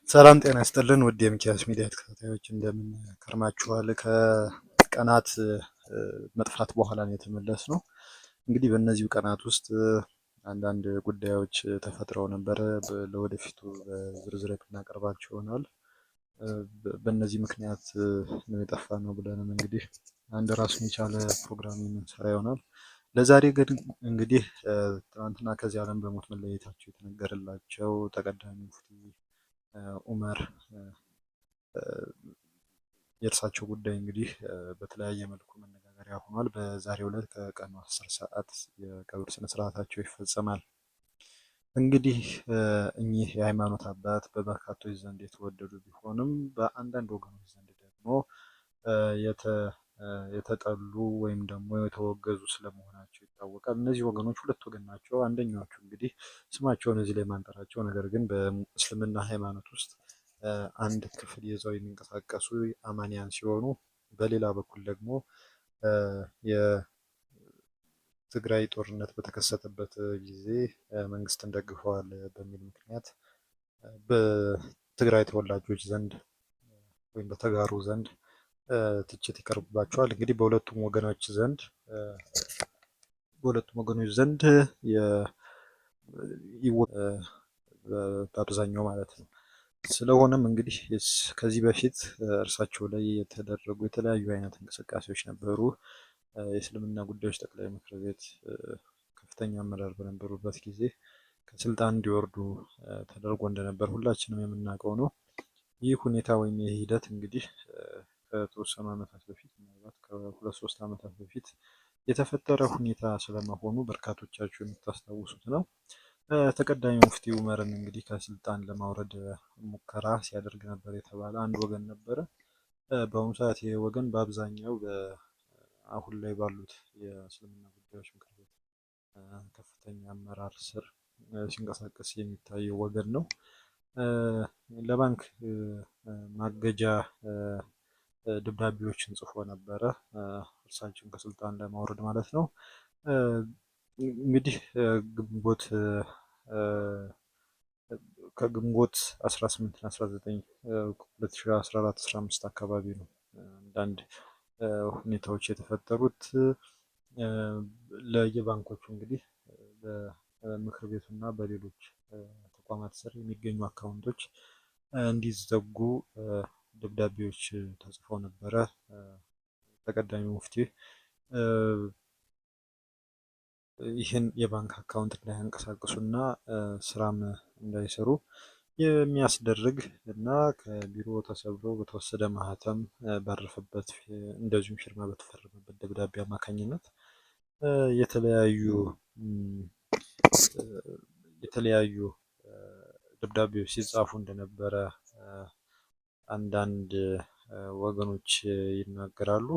ሰላም ጤና ይስጥልን ውድ የሚኪያስ ሚዲያ ተከታታዮች እንደምን ከርማችኋል? ከቀናት መጥፋት በኋላ ነው የተመለስነው። እንግዲህ በእነዚሁ ቀናት ውስጥ አንዳንድ ጉዳዮች ተፈጥረው ነበረ። ለወደፊቱ በዝርዝር የምናቀርባቸው ይሆናል። በእነዚህ ምክንያት ነው የጠፋነው ብለንም እንግዲህ አንድ ራሱን የቻለ ፕሮግራም የምንሰራ ይሆናል። ለዛሬ ግን እንግዲህ ትናንትና ከዚህ ዓለም በሞት መለየታቸው የተነገረላቸው ተቀዳሚ ሙፍቲ ኡመር የእርሳቸው ጉዳይ እንግዲህ በተለያየ መልኩ መነጋገሪያ ሆኗል። በዛሬው ዕለት ከቀኑ 10 ሰዓት የቀብር ስነስርዓታቸው ይፈጸማል። እንግዲህ እኚህ የሃይማኖት አባት በበርካቶች ዘንድ የተወደዱ ቢሆንም በአንዳንድ ወገኖች ዘንድ ደግሞ የተጠሉ ወይም ደግሞ የተወገዙ ስለመሆናቸው ይታወቃል። እነዚህ ወገኖች ሁለት ወገን ናቸው። አንደኛዎቹ እንግዲህ ስማቸውን እዚህ ላይ ማንጠራቸው፣ ነገር ግን በእስልምና ሃይማኖት ውስጥ አንድ ክፍል ይዘው የሚንቀሳቀሱ አማንያን ሲሆኑ፣ በሌላ በኩል ደግሞ የትግራይ ጦርነት በተከሰተበት ጊዜ መንግስትን ደግፈዋል በሚል ምክንያት በትግራይ ተወላጆች ዘንድ ወይም በተጋሩ ዘንድ ትችት ይቀርብባቸዋል። እንግዲህ በሁለቱም ወገኖች ዘንድ በአብዛኛው ማለት ነው። ስለሆነም እንግዲህ ከዚህ በፊት እርሳቸው ላይ የተደረጉ የተለያዩ አይነት እንቅስቃሴዎች ነበሩ። የእስልምና ጉዳዮች ጠቅላይ ምክር ቤት ከፍተኛ አመራር በነበሩበት ጊዜ ከስልጣን እንዲወርዱ ተደርጎ እንደነበር ሁላችንም የምናውቀው ነው። ይህ ሁኔታ ወይም ይህ ሂደት እንግዲህ ከተወሰኑ ዓመታት በፊት ምናልባት ከ2-3 ዓመታት በፊት የተፈጠረ ሁኔታ ስለመሆኑ በርካቶቻችሁ የምታስታውሱት ነው። ተቀዳሚ ሙፍቲ ኡመርን እንግዲህ ከስልጣን ለማውረድ ሙከራ ሲያደርግ ነበር የተባለ አንድ ወገን ነበረ። በአሁኑ ሰዓት ይህ ወገን በአብዛኛው አሁን ላይ ባሉት የእስልምና ጉዳዮች ምክር ቤት ከፍተኛ አመራር ስር ሲንቀሳቀስ የሚታየው ወገን ነው። ለባንክ ማገጃ ደብዳቤዎችን ጽፎ ነበረ፣ እርሳቸውን ከስልጣን ለማውረድ ማለት ነው። እንግዲህ ከግንቦት 18 እና 19 2014-15 አካባቢ ነው አንዳንድ ሁኔታዎች የተፈጠሩት። ለየባንኮቹ እንግዲህ በምክር ቤቱና በሌሎች ተቋማት ስር የሚገኙ አካውንቶች እንዲዘጉ ደብዳቤዎች ተጽፈው ነበረ። ተቀዳሚ ሙፍቲ ይህን የባንክ አካውንት እንዳያንቀሳቅሱና ስራም እንዳይሰሩ የሚያስደርግ እና ከቢሮ ተሰብሮ በተወሰደ ማህተም ባረፈበት እንደዚሁም ፊርማ በተፈረመበት ደብዳቤ አማካኝነት የተለያዩ ደብዳቤዎች ሲጻፉ እንደነበረ አንዳንድ ወገኖች ይናገራሉ።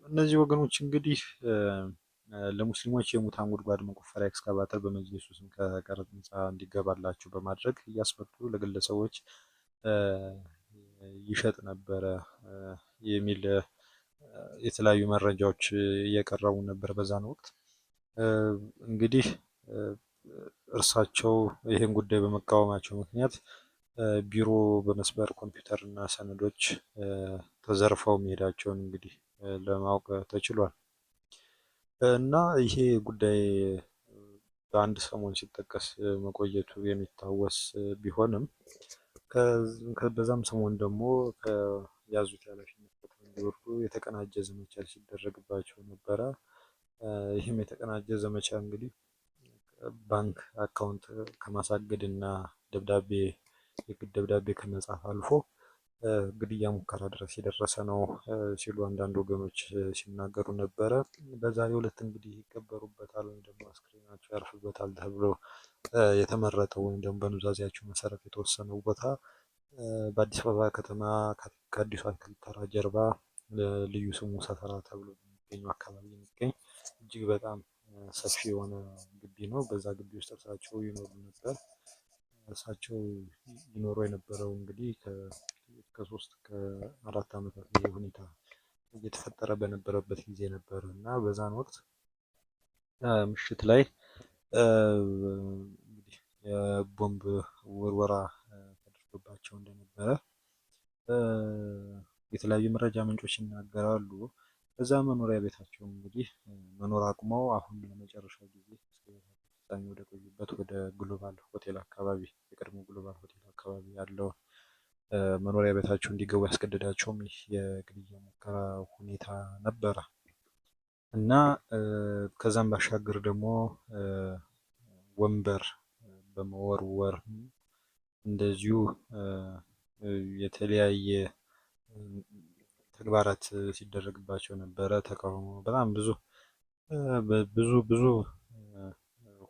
እነዚህ ወገኖች እንግዲህ ለሙስሊሞች የሙታን ጉድጓድ መቆፈሪያ ኤክስካቫተር በመጅሊሱ ስም ከቀረጥ ነፃ እንዲገባላቸው በማድረግ እያስመጡ ለግለሰቦች ይሸጥ ነበረ የሚል የተለያዩ መረጃዎች እየቀረቡ ነበር በዛን ወቅት። እንግዲህ እርሳቸው ይህን ጉዳይ በመቃወማቸው ምክንያት ቢሮ በመስበር ኮምፒውተር እና ሰነዶች ተዘርፈው መሄዳቸውን እንግዲህ ለማወቅ ተችሏል። እና ይሄ ጉዳይ በአንድ ሰሞን ሲጠቀስ መቆየቱ የሚታወስ ቢሆንም በዛም ሰሞን ደግሞ ከያዙት ኃላፊነት ቦታ እንዲወርዱ የተቀናጀ ዘመቻ ሲደረግባቸው ነበረ። ይህም የተቀናጀ ዘመቻ እንግዲህ ባንክ አካውንት ከማሳገድ እና ደብዳቤ ከመጻፍ አልፎ ግድያ ሙከራ ድረስ የደረሰ ነው ሲሉ አንዳንድ ወገኖች ሲናገሩ ነበረ። በዛሬው ዕለት እንግዲህ ይቀበሩበታል ወይም ደግሞ አስክሬናቸው ያርፍበታል ተብሎ የተመረጠው ወይም ደግሞ በኑዛዜያቸው መሰረት የተወሰነው ቦታ በአዲስ አበባ ከተማ ከአዲሱ አትክልት ተራ ጀርባ ልዩ ስሙ ሰፈራ ተብሎ የሚገኘው አካባቢ የሚገኝ እጅግ በጣም ሰፊ የሆነ ግቢ ነው። በዛ ግቢ ውስጥ እርሳቸው ይኖሩ ነበር። እርሳቸው ይኖሩ የነበረው እንግዲህ ከ3-4 ዓመታት ይህ ሁኔታ እየተፈጠረ በነበረበት ጊዜ ነበር እና በዛን ወቅት ምሽት ላይ እንግዲህ የቦምብ ውርወራ ተካሂዶባቸው እንደነበረ የተለያዩ መረጃ ምንጮች ይናገራሉ። በዛ መኖሪያ ቤታቸው እንግዲህ መኖር አቁመው አሁን ለመጨረሻ ጊዜ ፍጻሜ ወደ ቆዩበት ወደ ግሎባል ሆቴል አካባቢ የቀድሞ ግሎባል ሆቴል አካባቢ ያለው መኖሪያ ቤታቸው እንዲገቡ ያስገደዳቸውም ይህ የግድያ ሙከራ ሁኔታ ነበረ እና ከዛም ባሻገር ደግሞ ወንበር በመወርወር እንደዚሁ የተለያየ ተግባራት ሲደረግባቸው ነበረ። ተቃውሞ በጣም ብዙ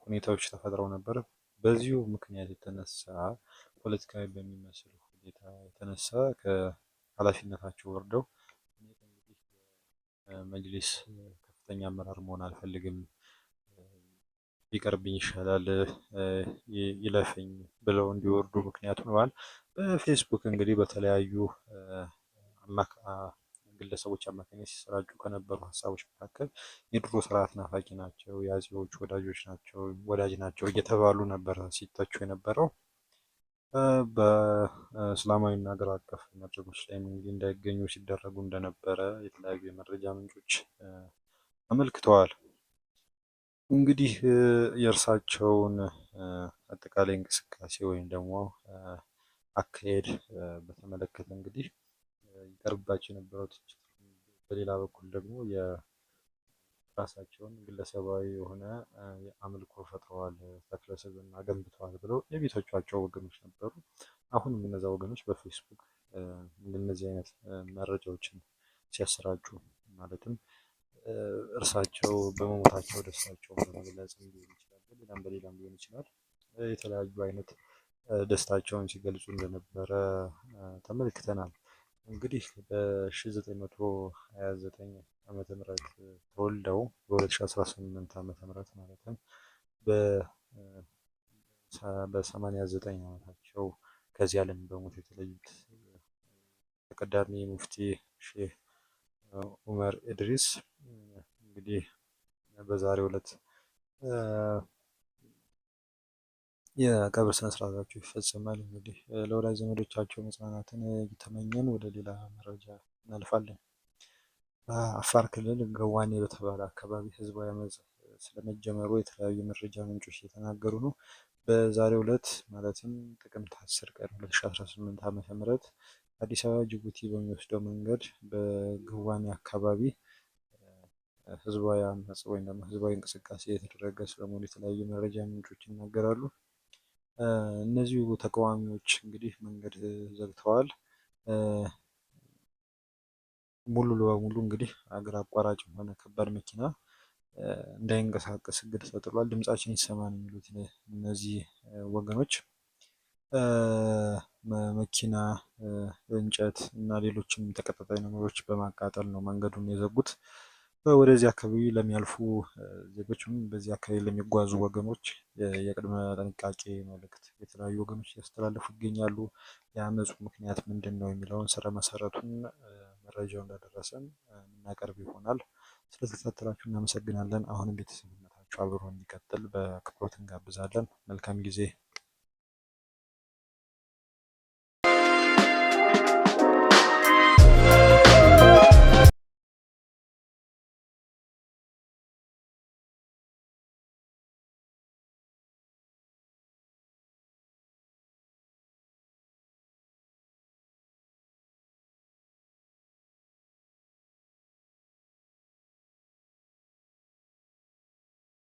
ሁኔታዎች ተፈጥረው ነበር። በዚሁ ምክንያት የተነሳ ፖለቲካዊ በሚመስል ሁኔታ የተነሳ ከኃላፊነታቸው ወርደው መጅሊስ ከፍተኛ አመራር መሆን አልፈልግም፣ ቢቀርብኝ ይሻላል፣ ይለፈኝ ብለው እንዲወርዱ ምክንያት ሆነዋል። በፌስቡክ እንግዲህ በተለያዩ ግለሰቦች አማካኝነት ሲሰራጩ ከነበሩ ሀሳቦች መካከል የድሮ ስርዓት ናፋቂ ናቸው፣ የአፄዎች ወዳጅ ናቸው እየተባሉ ነበር ሲተቹ የነበረው። በእስላማዊና ሀገር አቀፍ መድረኮች ላይም እንግዲህ እንዳይገኙ ሲደረጉ እንደነበረ የተለያዩ የመረጃ ምንጮች አመልክተዋል። እንግዲህ የእርሳቸውን አጠቃላይ እንቅስቃሴ ወይም ደግሞ አካሄድ በተመለከተ እንግዲህ ይቀርብባቸው የነበረው ትችት፣ በሌላ በኩል ደግሞ የራሳቸውን ግለሰባዊ የሆነ አምልኮ ፈጥረዋል፣ ተክለ ስብዕና ገንብተዋል ብለው የሚተቿቸው ወገኖች ነበሩ። አሁንም እነዛ ወገኖች በፌስቡክ እንደነዚህ አይነት መረጃዎችን ሲያሰራጩ ማለትም እርሳቸው በመሞታቸው ደስታቸውን በመግለጽ ሊሆን ይችላል፣ በሌላም ሊሆን ይችላል፣ የተለያዩ አይነት ደስታቸውን ሲገልጹ እንደነበረ ተመልክተናል። እንግዲህ በ1929 ዓመተ ምህረት ተወልደው በ2018 ዓመተ ምህረት ማለትም በ89 ዓመታቸው ከዚህ ዓለም በሞት የተለዩት ተቀዳሚ ሙፍቲ ሼህ ኡመር ኢድሪስ እንግዲህ በዛሬው ዕለት የቀብር ስነስርዓታቸው ይፈጸማል። እንግዲህ ለወዳጅ ዘመዶቻቸው መጽናናትን እየተመኘን ወደ ሌላ መረጃ እናልፋለን። በአፋር ክልል ገዋኔ በተባለ አካባቢ ህዝባዊ አመፅ ስለመጀመሩ የተለያዩ የመረጃ ምንጮች እየተናገሩ ነው። በዛሬው ዕለት ማለትም ጥቅምት 10 ቀን 2018 ዓመተ ምህረት አዲስ አበባ ጅቡቲ በሚወስደው መንገድ በገዋኔ አካባቢ ህዝባዊ አመፅ ወይም ደግሞ ህዝባዊ እንቅስቃሴ የተደረገ ስለመሆኑ የተለያዩ መረጃ ምንጮች ይናገራሉ። እነዚሁ ተቃዋሚዎች እንግዲህ መንገድ ዘግተዋል። ሙሉ በሙሉ እንግዲህ አገር አቋራጭ የሆነ ከባድ መኪና እንዳይንቀሳቀስ እግድ ተጥሏል። ድምጻችን ይሰማ ነው የሚሉት እነዚህ ወገኖች መኪና፣ እንጨት እና ሌሎችም ተቀጣጣይ ነገሮች በማቃጠል ነው መንገዱን የዘጉት። ወደዚህ አካባቢ ለሚያልፉ ዜጎችም በዚህ አካባቢ ለሚጓዙ ወገኖች የቅድመ ጥንቃቄ መልእክት የተለያዩ ወገኖች እያስተላለፉ ይገኛሉ። የአመፁ ምክንያት ምንድን ነው የሚለውን ስረ መሰረቱን መረጃው እንደደረሰን የምናቀርብ ይሆናል። ስለተከታተላችሁ እናመሰግናለን። አሁንም ቤተሰብነታችሁ አብሮ እንዲቀጥል በአክብሮት እንጋብዛለን። መልካም ጊዜ